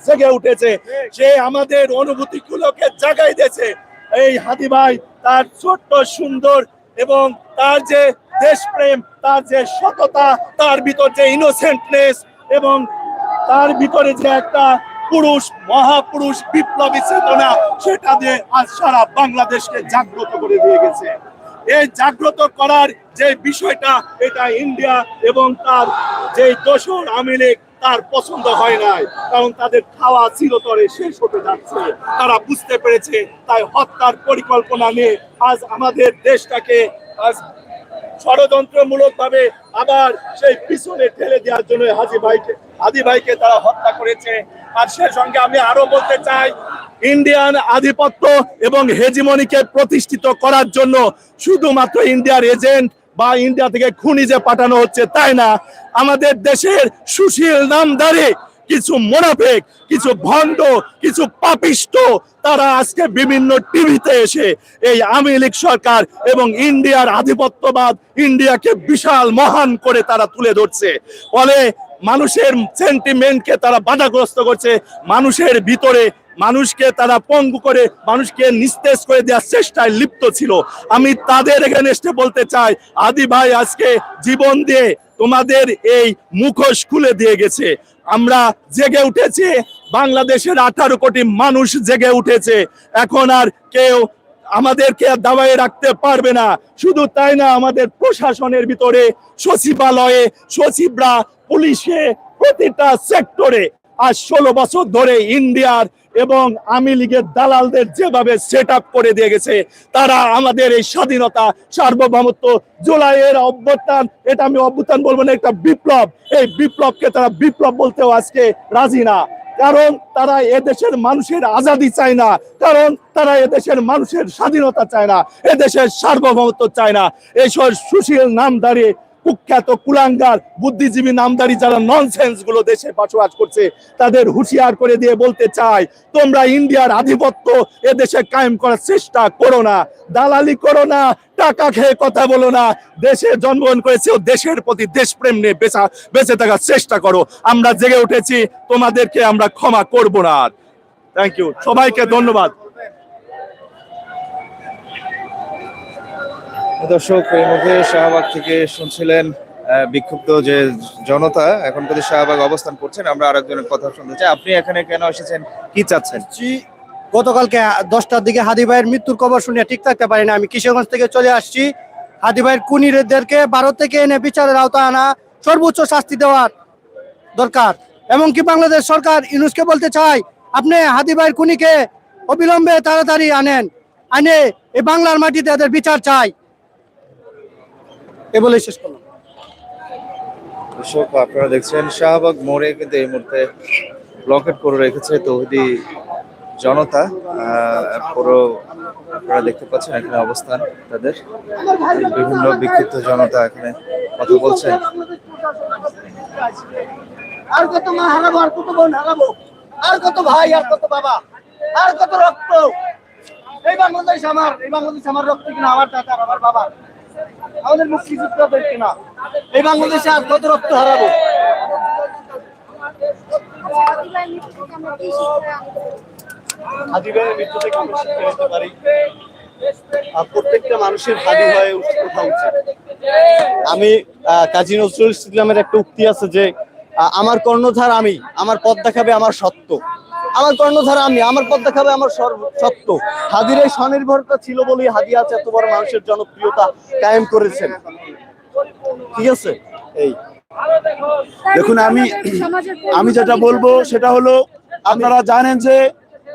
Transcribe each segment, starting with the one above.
জেগে উঠেছে, সে আমাদের অনুভূতিগুলোকে জাগাই দিয়েছে। এই হাদি ভাই তার ছোট্ট সুন্দর এবং তার যে দেশপ্রেম, তার যে সততা, তার ভিতর যে ইনোসেন্টনেস এবং তার ভিতরে যে একটা পুরুষ, মহাপুরুষ বিপ্লবী চেতনা, সেটা দিয়ে আজ সারা বাংলাদেশকে জাগ্রত করে দিয়ে গেছে। এই জাগ্রত করার যে বিষয়টা, এটা ইন্ডিয়া এবং তার যে দোসর আওয়ামী লীগ তার পছন্দ হয় নাই, কারণ তাদের খাওয়া চিরতরে শেষ হতে যাচ্ছে। তারা বুঝতে পেরেছে, তাই হত্যার পরিকল্পনা নিয়ে আজ আমাদের দেশটাকে আজ ষড়যন্ত্রমূলক ভাবে আবার সেই পিছনে ঠেলে দেওয়ার জন্য হাদি ভাইকে তারা হত্যা করেছে। আর সে সঙ্গে আমি আরো বলতে চাই, ইন্ডিয়ান আধিপত্য এবং হেজিমনিকে প্রতিষ্ঠিত করার জন্য শুধুমাত্র ইন্ডিয়ার এজেন্ট বা ইন্ডিয়া থেকে খুনি যে পাঠানো হচ্ছে তাই না, আমাদের দেশের সুশীল নামধারী কিছু মুনাফিক, কিছু ভণ্ড, কিছু পাপিষ্ট, তারা আজকে বিভিন্ন টিভিতে এসে এই আওয়ামী লীগ সরকার এবং ইন্ডিয়ার আধিপত্যবাদ, ইন্ডিয়াকে বিশাল মহান করে তারা তুলে ধরছে। ফলে মানুষের সেন্টিমেন্টকে তারা বাধাগ্রস্ত করছে, মানুষের ভিতরে মানুষকে তারা পঙ্গু করে, মানুষকে নিস্তেজ করে দেওয়ার চেষ্টায় লিপ্ত ছিল। আমি তাদের এখানে এসে বলতে চাই, আদি ভাই আজকে জীবন দিয়ে তোমাদের এই মুখোশ খুলে দিয়ে গেছে। আমরা জেগে উঠেছি, বাংলাদেশের 18 কোটি মানুষ জেগে উঠেছে। এখন আর কেউ আমাদেরকে দাবায় রাখতে পারবে না। শুধু তাই না, আমাদের প্রশাসনের ভিতরে, সচিবালয়ে সচিবরা, পুলিশে, প্রতিটা সেক্টরে আজ 16 বছর ধরে ইন্ডিয়ার এবং আওয়ামী লীগের দালালদের যেভাবে সেট আপ করে দিয়ে গেছে, তারা আমাদের এই স্বাধীনতা, সার্বভৌমত্ব, জুলাইয়ের অভ্যুত্থান, এটা আমি অভ্যুত্থান বলবো না, একটা বিপ্লব, এই বিপ্লবকে তারা বিপ্লব বলতেও আজকে রাজি না। কারণ তারা এদেশের মানুষের আজাদি চায় না, কারণ তারা এদেশের মানুষের স্বাধীনতা চায় না, এদেশের সার্বভৌমত্ব চায় না। এইসব সুশীল নামধারী কুখ্যাত কুলাঙ্গার বুদ্ধিজীবী নামদারি যারা ননসেন্স গুলো দেশে বসবাস করছে, তাদের হুঁশিয়ার করে দিয়ে বলতে চাই, তোমরা ইন্ডিয়ার আধিপত্য এদেশে কায়েম করার চেষ্টা করো না, দালালি করো না, টাকা খেয়ে কথা বলো না। দেশে জন্মগ্রহণ করেছে, দেশের প্রতি দেশপ্রেম নিয়ে বেঁচে থাকার চেষ্টা করো। আমরা জেগে উঠেছি, তোমাদেরকে আমরা ক্ষমা করব না। থ্যাংক ইউ, সবাইকে ধন্যবাদ। দর্শক, এর মধ্যে শাহবাগ থেকে শুনছিলেন বিক্ষুব্ধ যে জনতা এখন কিন্তু শাহবাগ অবস্থান করছেন। আমরা আরেকজনের কথা শুনতে চাই। আপনি এখানে কেন এসেছেন, কি চাচ্ছেন? গতকালকে 10টার দিকে হাদি ভাইয়ের মৃত্যুর খবর শুনে ঠিক থাকতে পারি না। আমি কিশোরগঞ্জ থেকে চলে আসছি। হাদি ভাইয়ের খুনিদেরকে ভারত থেকে এনে বিচারের আওতায় আনা, সর্বোচ্চ শাস্তি দেওয়ার দরকার। এমনকি বাংলাদেশ সরকার ইউনূসকে বলতে চাই, আপনি হাদি ভাইয়ের খুনিকে অবিলম্বে তাড়াতাড়ি আনে এই বাংলার মাটিতে তাদের বিচার চাই। এ বলে শেষ করলাম। দর্শক, আপনারা দেখছেন শাহবাগ মোড়ে কিন্তু এই মুহূর্তে ব্লকেট করে রেখেছে তৌহিদি জনতা। পুরো আপনারা দেখতে পাচ্ছেন এখানে অবস্থান তাদের, বিভিন্ন বিক্ষিপ্ত জনতা এখানে কথা বলছেন। আর কত মা হারাবো, আর কত বোন হারাবো, আর কত ভাই, আর কত বাবা, আর কত রক্ত। এই বাংলাদেশ আমার, এই বাংলাদেশ আমার রক্ত কিনা, আমার দাদা, আমার বাবা, আমাদের মুক্তিযোদ্ধাদের কিনা। এই বাংলাদেশে আর কত রক্ত হারাবো। হাদি ভাইয়ের মৃত্যু থেকে আমরা শিক্ষা নিতে পারি, প্রত্যেকটা মানুষের হাদি হয়ে ওঠা উচিত। আমি কাজী নজরুল ইসলামের একটা উক্তি আছে যে, আমার কর্ণধার আমি, আমার পথ দেখাবে আমার সত্য। আমার কর্ণধার আমি, আমার পথ দেখাবে আমার সত্য। হাদির এই স্বনির্ভরতা ছিল বলেই হাদি আছে এত বড় মানুষের জনপ্রিয়তা কায়েম করেছেন। ঠিক আছে, এই দেখুন, আমি যেটা বলবো সেটা হলো, আপনারা জানেন যে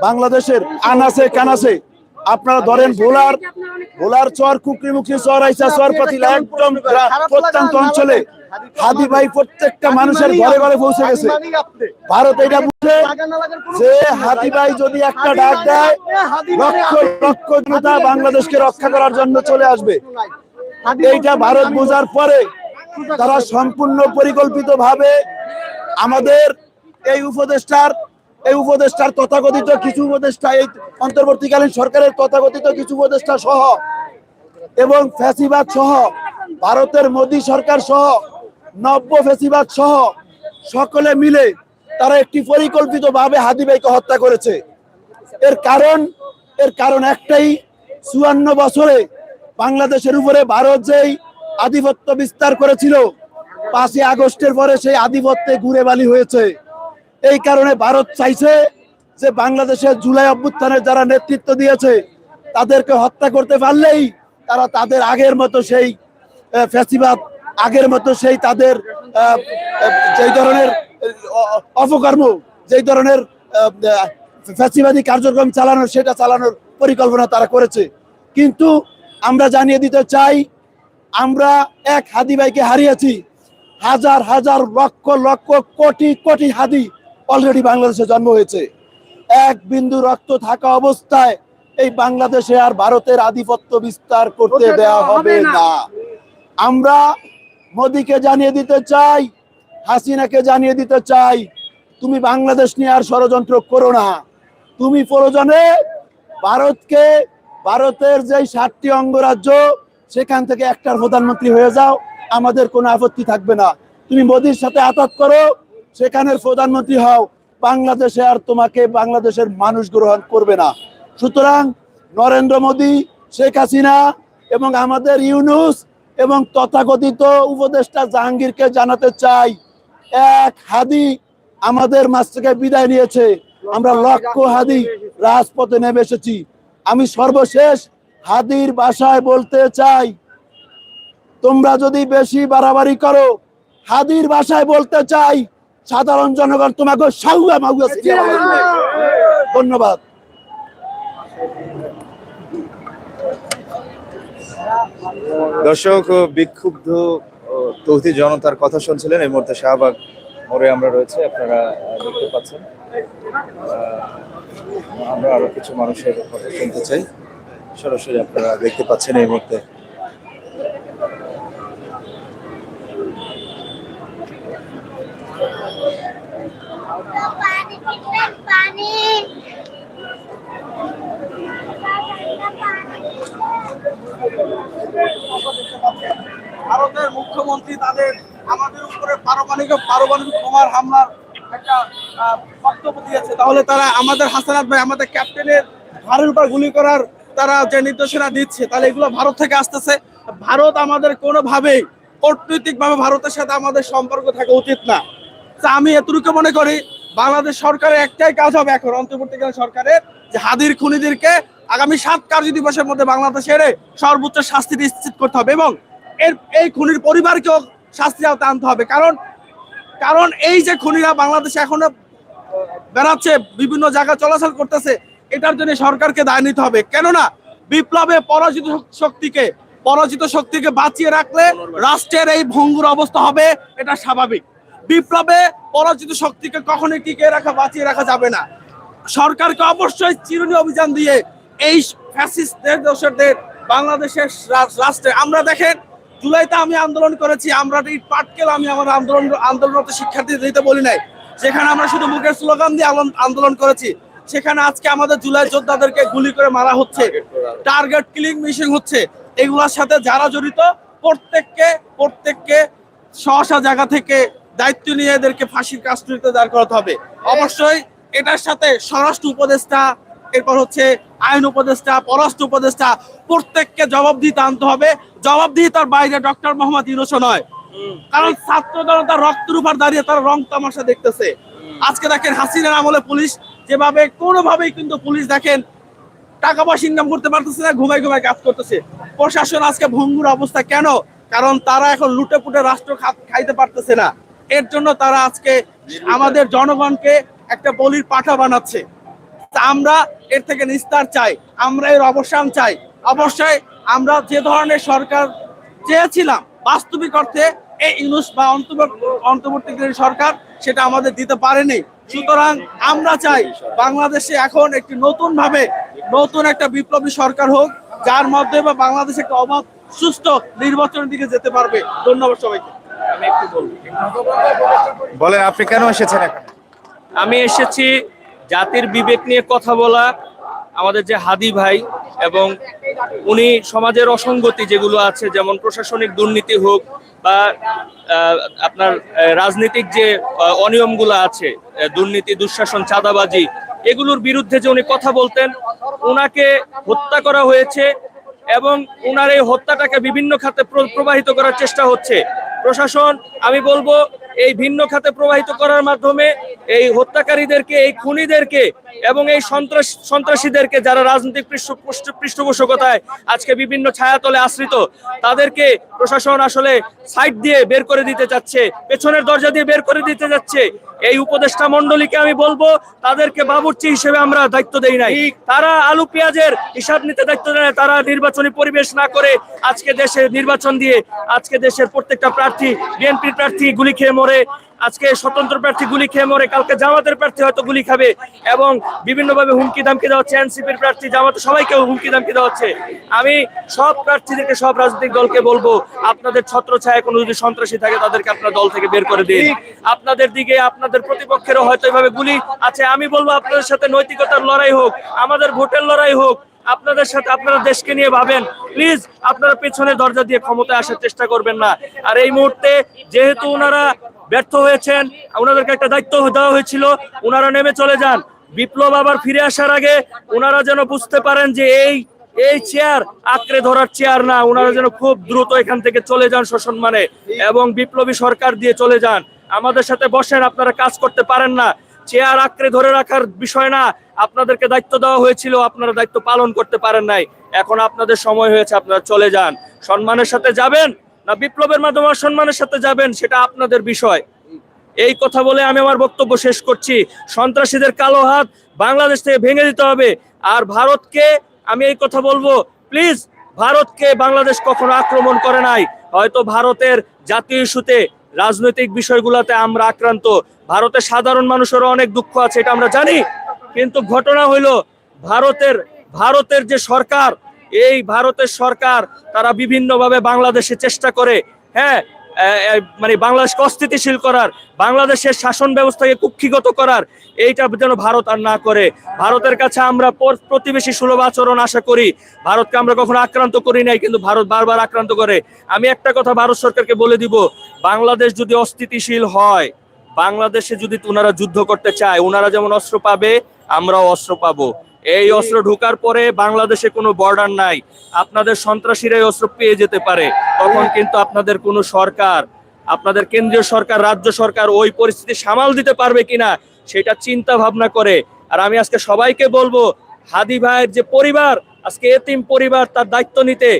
বাংলাদেশের আনাসে কানাসে আপনারা ধরেন ভোলার চর, কুকরিমুখী চর, আইসা চর, পাতিল, একদম প্রত্যন্ত অঞ্চলে হাদি ভাই প্রত্যেকটা মানুষের ঘরে ঘরে পৌঁছে গেছে। ভারত এটা বুঝে যে হাদি ভাই যদি একটা ডাক দেয়, লক্ষ লক্ষ জনতা বাংলাদেশকে রক্ষা করার জন্য চলে আসবে। এইটা ভারত বোঝার পরে তারা সম্পূর্ণ পরিকল্পিত ভাবে আমাদের এই উপদেষ্টার তথাকথিত কিছু উপদেষ্টা, এই অন্তর্বর্তীকালীন সরকারের তথাকথিত কিছু উপদেষ্টা সহ এবং ফ্যাসিবাদ সহ, ভারতের মোদী সরকার সহ, নব্য ফ্যাসিবাদ সহ সকলে মিলে তারা একটি পরিকল্পিতভাবে হাদি ভাইকে হত্যা করেছে। এর কারণ একটাই, 54 বছরে বাংলাদেশের উপরে ভারত যেই আধিপত্য বিস্তার করেছিল, 5ই আগস্টের পরে সেই আধিপত্যে ঘুরে বালি হয়েছে। এই কারণে ভারত চাইছে যে বাংলাদেশের জুলাই অভ্যুত্থানের যারা নেতৃত্ব দিয়েছে তাদেরকে হত্যা করতে পারলেই তারা তাদের আগের মতো সেই ফ্যাসিবাদ, আগের মতো সেই তাদের যেই ধরনের অপকর্ম, যেই ধরনের ফ্যাসিবাদী কার্যক্রম সেটা চালানোর পরিকল্পনা তারা করেছে। কিন্তু আমরা জানিয়ে দিতে চাই, আমরা এক হাদি ভাইকে হারিয়েছি। হাজার হাজার লক্ষ লক্ষ কোটি কোটি হাদি অলরেডি বাংলাদেশে জন্ম হয়েছে। এক বিন্দু রক্ত থাকা অবস্থায় এই বাংলাদেশে আর ভারতের আধিপত্য বিস্তার করতে দেওয়া হবে না। আমরা মোদিকে জানিয়ে দিতে চাই, হাসিনাকে জানিয়ে দিতে চাই, তুমি বাংলাদেশ নিয়ে আর ষড়যন্ত্র করো না। তুমি প্রয়োজনে ভারতের যে 7টি অঙ্গরাজ্য সেখান থেকে একটার প্রধানমন্ত্রী হয়ে যাও, আমাদের কোনো আপত্তি থাকবে না। তুমি মোদির সাথে আতাত করো, সেখানের প্রধানমন্ত্রী হও, বাংলাদেশে আর তোমাকে বাংলাদেশের মানুষ গ্রহণ করবে না। সুতরাং নরেন্দ্র মোদি, শেখ হাসিনা এবং আমাদের ইউনূস এবং তথাকথিত উপদেষ্টা জাহাঙ্গীরকে জানাতে চাই, এক হাদি আমাদের মাঝ থেকে বিদায় নিয়েছে। আমরা লক্ষ হাদি রাজপথে নেমে এসেছি। আমি সর্বশেষ হাদির ভাষায় বলতে চাই, তোমরা যদি বেশি বাড়াবাড়ি করো, হাদির ভাষায় বলতে চাই, সাধারণ জনগণ তোমাকে সাউয়া মাউয়া ছিটিয়ে মারবে। ধন্যবাদ। দর্শক, বিক্ষুব্ধ তৌহিদি জনতার কথা শুনছিলেন। এই মুহূর্তে শাহবাগ মোড়ে আমরা রয়েছে, আপনারা দেখতে পাচ্ছেন। আমরা আরো কিছু মানুষের কথা শুনতে চাই, সরাসরি আপনারা দেখতে পাচ্ছেন এই মুহূর্তে। ভারতের মুখ্যমন্ত্রী আমাদের উপরে পারমাণবিক বোমার হামলার একটা বক্তব্য দিয়েছে, তাহলে তারা আমাদের হাসানাত ভাই, আমাদের ক্যাপ্টেনের ঘাড়ের উপর গুলি করার তারা যে নির্দেশনা দিচ্ছে, তাহলে এগুলো ভারত থেকে আসতেছে। ভারত আমাদের কোনোভাবেই কূটনৈতিকভাবে ভারতের সাথে আমাদের সম্পর্ক থাকা উচিত না। আমি এতটুকু মনে করি, বাংলাদেশ সরকারের একটাই কাজ হবে এখন, অন্তর্বর্তীকালীন সরকারের, যে হাদির খুনিদেরকে আগামী 7 কার্যদিবসের মধ্যে বাংলাদেশের সর্বোচ্চ শাস্তি নিশ্চিত করতে হবে এবং এই খুনির পরিবারকেও শাস্তি আওতায় আনতে হবে। কারণ এই যে খুনিরা বাংলাদেশে এখনো বেড়াচ্ছে, বিভিন্ন জায়গায় চলাচল করতেছে, এটার জন্য সরকারকে দায় নিতে হবে। কেননা বিপ্লবে পরাজিত শক্তিকে বাঁচিয়ে রাখলে রাষ্ট্রের এই ভঙ্গুর অবস্থা হবে, এটা স্বাভাবিক। বিপ্লবে পরাজিত শক্তিকে কখনোই টিকিয়ে রাখা, বাঁচিয়ে রাখা যাবে না। সরকারকে অবশ্যই চিরুনি অভিযান দিয়ে এই ফ্যাসিস্টদের দোষরদের বাংলাদেশের রাষ্ট্রে, আমরা দেখেন জুলাইতে আমি আন্দোলন করেছি, আমরা ইট পাটকেল আমি আমার আন্দোলনরত শিক্ষার্থীদের দিতে বলি নাই, সেখানে আমরা শুধু মুখের স্লোগান দিয়ে আন্দোলন করেছি। সেখানে আজকে আমাদের জুলাই যোদ্ধাদেরকে গুলি করে মারা হচ্ছে, টার্গেট কিলিং মিশন হচ্ছে। এগুলোর সাথে যারা জড়িত প্রত্যেককে সহসা জায়গা থেকে দায়িত্ব নিয়ে এদেরকে ফাঁসির কাস্টডিতে দাঁড় করাতে হবে। অবশ্যই এটার সাথে স্বরাষ্ট্র উপদেষ্টা, এরপর হচ্ছে আইন উপদেষ্টা, পররাষ্ট্র উপদেষ্টা, প্রত্যেককে জবাবদিহিতে আনতে হবে। জবাবদিহিতার বাইরে ডক্টর মোহাম্মদ ইউনূস নয়, কারণ ছাত্র জনতা রক্তের উপর দাঁড়িয়ে তারা রং তামাশা দেখতেছে। আজকে দেখেন হাসিনার আমলে পুলিশ যেভাবে কোনোভাবেই কিন্তু পুলিশ দেখেন টাকা পয়সা ইনকাম করতে পারতেছে না, ঘুমাই কাজ করতেছে। প্রশাসন আজকে ভঙ্গুর অবস্থা কেন? কারণ তারা এখন লুটে পুটে রাষ্ট্র খাইতে পারতেছে না। এর জন্য তারা আজকে আমাদের জনগণকে একটা বলির পাঠা বানাচ্ছে। আমরা এর থেকে নিস্তার চাই, আমরা এর অবসান চাই। অবশ্যই আমরা যে ধরনের সরকার চেয়েছিলাম বাস্তবিক অর্থে এই ইউনূস বা অন্তর্বর্তীকালীন সরকার সেটা আমাদের দিতে পারেনি। সুতরাং আমরা চাই বাংলাদেশে এখন একটি নতুন একটা বিপ্লবী সরকার হোক, যার মাধ্যমে বাংলাদেশ একটা অবাধ সুষ্ঠু নির্বাচনের দিকে যেতে পারবে। ধন্যবাদ সবাইকে। আমি একটু বলবো। বলেন, আপনি কেন এসেছেন এখানে? আমি এসেছি জাতির বিবেক নিয়ে কথা বলা। আমাদের যে হাদি ভাই, এবং উনি সমাজের অসঙ্গতি যেগুলো আছে, যেমন প্রশাসনিক দুর্নীতি হোক বা আপনার রাজনৈতিক যে অনিয়মগুলো আছে, দুর্নীতি, দুঃশাসন, চাঁদাবাজি, এগুলোর বিরুদ্ধে যে উনি কথা বলতেন, উনাকে হত্যা করা হয়েছে এবং উনার এই হত্যাটাকে বিভিন্ন খাতে প্রবাহিত করার চেষ্টা হচ্ছে। প্রশাসন, আমি বলবো, এই ভিন্ন খাতে প্রবাহিত করার মাধ্যমে এই হত্যাকারীদেরকে, এই খুনিদেরকে এবং এই সন্ত্রাসীদেরকে, যারা রাজনৈতিক পৃষ্ঠপোষকতায় আজকে বিভিন্ন ছায়াতলে আশ্রিত, তাদেরকে প্রশাসন আসলে সাইড দিয়ে বের করে দিতে চাচ্ছে, পেছনের দরজা দিয়ে বের করে দিতে যাচ্ছে। এই উপদেষ্টা মণ্ডলীকে আমি বলবো, তাদেরকে বাবুর্চি হিসেবে আমরা দায়িত্ব দেই নাই। তারা আলু পেঁয়াজের হিসাব নিতে দায়িত্ব দেয় না। তারা নির্বাচনী পরিবেশ না করে আজকে দেশে নির্বাচন দিয়ে আজকে দেশের প্রত্যেকটা প্রার্থী, বিএনপির প্রার্থী গুলি খেয়ে মরে, আজকে স্বতন্ত্র প্রার্থী গুলি খেয়ে মরে, কালকে জামাতের প্রার্থী হয়তো গুলি খাবে, এবং বিভিন্নভাবে হুমকি ধামকি দেওয়া হচ্ছে। এনসিপির প্রার্থী, জামাত, সবাইকে হুমকি ধামকি দেওয়া হচ্ছে। আমি সব প্রার্থীদেরকে, সব রাজনৈতিক দলকে বলবো, আপনাদের ছত্রছায়ায় কোনো যদি সন্ত্রাসী থাকে তাদেরকে আপনার দল থেকে বের করে দিন। আপনাদের দিকে, আপনাদের প্রতিপক্ষেরও হয়তো এভাবে গুলি আছে। আমি বলবো, আপনাদের সাথে নৈতিকতার লড়াই হোক, আমাদের ভোটের লড়াই হোক, আপনাদের সাথে, আপনারা দেশকে নিয়ে ভাবেন। প্লিজ আপনারা পেছনে দরজা দিয়ে ক্ষমতায় আসার চেষ্টা করবেন না। আর এই মুহূর্তে যেহেতু ওনারা ব্যর্থ হয়েছেন, ওনাদেরকে একটা দায়িত্ব দেওয়া হয়েছিল, ওনারা নেমে চলে যান। বিপ্লব আবার ফিরে আসার আগে ওনারা যেন বুঝতে পারেন যে এই চেয়ার আঁকড়ে ধরার চেয়ার না। ওনারা যেন খুব দ্রুত এখান থেকে চলে যান সসম্মানে, এবং বিপ্লবী সরকার দিয়ে চলে যান। আমাদের সাথে বসেন, আপনারা কাজ করতে পারেন না। চেয়ার আঁকড়ে ধরে রাখার বিষয় না। আপনাদেরকে দায়িত্ব দেওয়া হয়েছিল, আপনারা দায়িত্ব পালন করতে পারেন নাই। এখন আপনাদের সময় হয়েছে, আপনারা চলে যান। সম্মানের সাথে যাবেন না বিপ্লবের মাধ্যমে অসম্মানের সাথে যাবেন, সেটা আপনাদের বিষয়। এই কথা বলে আমি আমার বক্তব্য শেষ করছি। সন্ত্রাসীদের কালো হাত বাংলাদেশ থেকে ভেঙে দিতে হবে। আর ভারতকে আমি এই কথা বলবো, প্লিজ, ভারতকে বাংলাদেশ কখনো আক্রমণ করে নাই। হয়তো ভারতের জাতীয় ইস্যুতে, রাজনৈতিক বিষয়গুলোতে আমরা আক্রান্ত, ভারতের সাধারণ মানুষেরও অনেক দুঃখ আছে, এটা আমরা জানি। কিন্তু ঘটনা হইলো, ভারতের যে সরকার, এই ভারতের সরকার, তারা বিভিন্নভাবে বাংলাদেশে চেষ্টা করে, হ্যাঁ, মানে বাংলাদেশকে অস্থিতিশীল করার, বাংলাদেশের শাসন ব্যবস্থাকে কুক্ষিগত করার। এইটা যেন ভারত আর না করে। ভারতের কাছে আমরা প্রতিবেশী সুলভ আচরণ আশা করি। ভারতকে আমরা কখনো আক্রান্ত করি নাই, কিন্তু ভারত বারবার আক্রান্ত করে। আমি একটা কথা ভারত সরকারকে বলে দিব, বাংলাদেশ যদি অস্থিতিশীল হয়, বাংলাদেশে যদি ওনারা যুদ্ধ করতে চায়, ওনারা যেমন অস্ত্র পাবে, আমরাও অস্ত্র পাবো। এই অস্ত্র ঢোকার পরে বাংলাদেশে কোনো বর্ডার নাই, আপনাদের সন্ত্রাসীরাই অস্ত্র পেয়ে যেতে পারে। তখন কিন্তু আপনাদের কোনো সরকার, আপনাদের কেন্দ্রীয় সরকার, রাজ্য সরকার ওই পরিস্থিতি সামাল দিতে পারবে কিনা, সেটা চিন্তা ভাবনা করে। আর আমি আজকে সবাইকে বলবো, হাদি ভাইয়ের যে পরিবার, আজকে এতিম পরিবার, তার দায়িত্ব নিতে,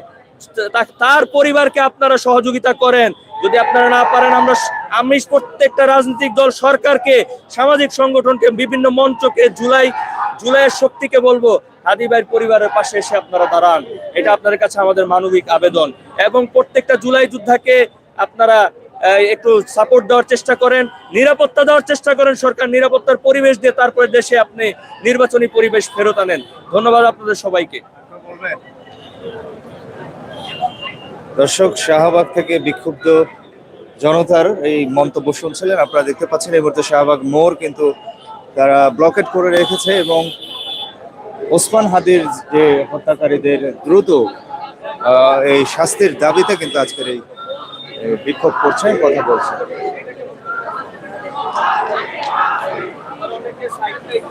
তার পরিবারকে আপনারা সহযোগিতা করেন। যদি আপনারা না পারেন, আমি প্রত্যেকটা রাজনৈতিক দল, সরকারকে, সামাজিক সংগঠনকে, বিভিন্ন মঞ্চকে, জুলাইয়ের শক্তিকে বলবো, হাদি ভাইয়ের পরিবারের পাশে এসে আপনারা দাঁড়ান। এটা আপনাদের কাছে আমাদের মানবিক আবেদন। এবং প্রত্যেকটা জুলাই যোদ্ধাকে আপনারা একটু সাপোর্ট দেওয়ার চেষ্টা করেন, নিরাপত্তা দেওয়ার চেষ্টা করেন, সরকার নিরাপত্তার পরিবেশ দিয়ে তারপরে দেশে আপনি নির্বাচনী পরিবেশ ফেরত আনেন। ধন্যবাদ আপনাদের সবাইকে। দর্শক, শাহবাগ থেকে বিক্ষুব্ধ জনতার এই মন্তব্য শুনছিলেন, আপনারা দেখতে পাচ্ছেন এই মুহূর্তে শাহবাগ মোড় কিন্তু তারা ব্লকেট করে রেখেছে, এবং ওসমান হাদির যে হত্যাকারীদের দ্রুত এই শাস্তির দাবিতে কিন্তু আজকের এই বিক্ষোভ করছেন, কথা বলছেন।